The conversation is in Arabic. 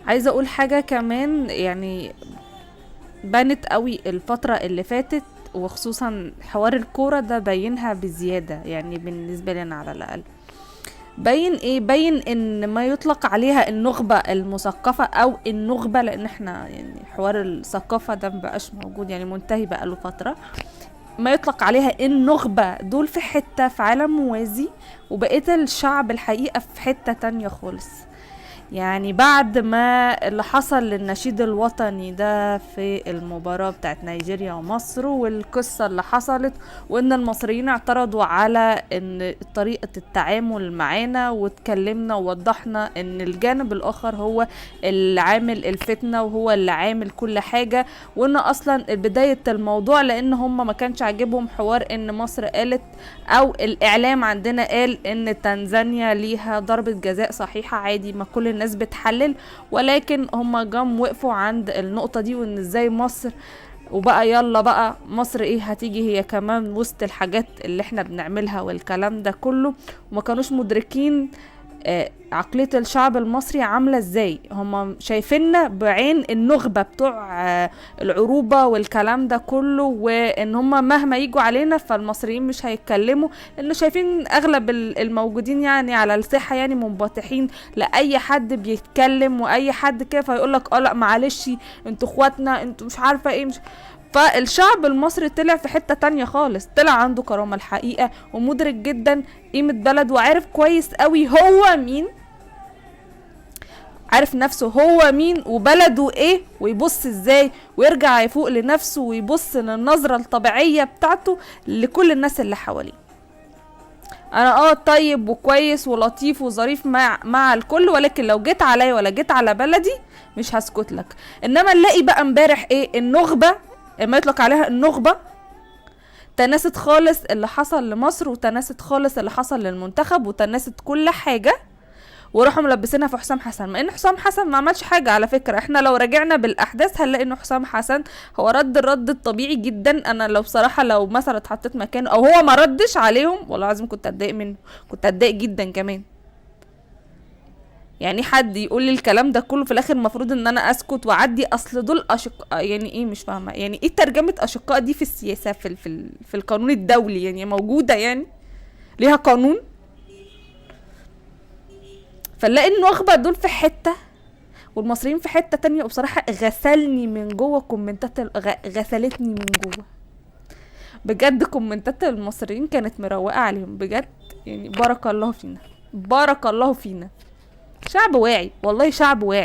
عايزة اقول حاجة كمان، يعني بانت قوي الفترة اللي فاتت، وخصوصا حوار الكورة ده بينها بزيادة، يعني بالنسبة لنا على الأقل. باين ايه؟ باين ان ما يطلق عليها النخبة المثقفة او النخبة، لان احنا يعني حوار الثقافة ده مبقاش موجود، يعني منتهي بقاله فترة. ما يطلق عليها النخبة دول في حتة في عالم موازي، وبقيت الشعب الحقيقة في حتة تانية خالص. يعني بعد ما اللي حصل للنشيد الوطني ده في المباراة بتاعت نيجيريا ومصر، والقصة اللي حصلت، وان المصريين اعترضوا على ان طريقة التعامل معانا، واتكلمنا ووضحنا ان الجانب الاخر هو اللي عامل الفتنة، وهو اللي عامل كل حاجة، وان اصلا بداية الموضوع لان هم ما كانش عاجبهم حوار ان مصر قالت، او الاعلام عندنا قال ان تنزانيا ليها ضربة جزاء صحيحة عادي، ما كل الناس بتحلل، ولكن هم جم وقفوا عند النقطة دي، وان ازاي مصر، وبقى يلا بقى مصر ايه هتيجي هي كمان وسط الحاجات اللي احنا بنعملها والكلام ده كله. وما كانوش مدركين عقلية الشعب المصري عاملة ازاي. هم شايفيننا بعين النخبة بتوع العروبة والكلام ده كله، وان هم مهما يجوا علينا فالمصريين مش هيتكلموا، لان شايفين اغلب الموجودين يعني على الساحة يعني منبطحين لأي حد بيتكلم، واي حد كده فيقولك اه لا معلش انتوا اخواتنا، انتوا مش عارفة ايه، مش. فالشعب المصري طلع في حتة تانية خالص، طلع عنده كرامة الحقيقة، ومدرك جدا قيمة بلد، وعارف كويس قوي هو مين، عارف نفسه هو مين وبلده ايه، ويبص ازاي ويرجع يفوق لنفسه، ويبص للنظرة الطبيعية بتاعته لكل الناس اللي حواليه. انا طيب وكويس ولطيف وظريف مع الكل، ولكن لو جيت عليا ولا جيت على بلدي مش هسكت لك. انما نلاقي بقى امبارح ايه؟ النخبة، ما يطلق عليها النخبة، تناست خالص اللي حصل لمصر، وتناست خالص اللي حصل للمنتخب، وتناست كل حاجة، وراحوا ملبسينها في حسام حسن، مع ان حسام حسن ما عملش حاجه. على فكره احنا لو رجعنا بالاحداث هنلاقي ان حسام حسن هو رد الرد الطبيعي جدا. انا لو بصراحه لو مثلا اتحطيت مكانه او هو ما ردش عليهم، والله العظيم كنت اتضايق منه، كنت اتضايق جدا كمان. يعني حد يقول لي الكلام ده كله في الاخر المفروض ان انا اسكت واعدي؟ اصل دول اشقاء، يعني ايه؟ مش فاهمه يعني ايه ترجمه اشقاء دي في السياسه، في القانون الدولي، يعني موجوده يعني ليها قانون. فنلاقي النخبه دول في حته، والمصريين في حته تانية. وبصراحه غسلني من جوه كومنتات غسلتني من جوه بجد. كومنتات المصريين كانت مروقه عليهم بجد، يعني بارك الله فينا، بارك الله فينا. شعب واعي، والله شعب واعي.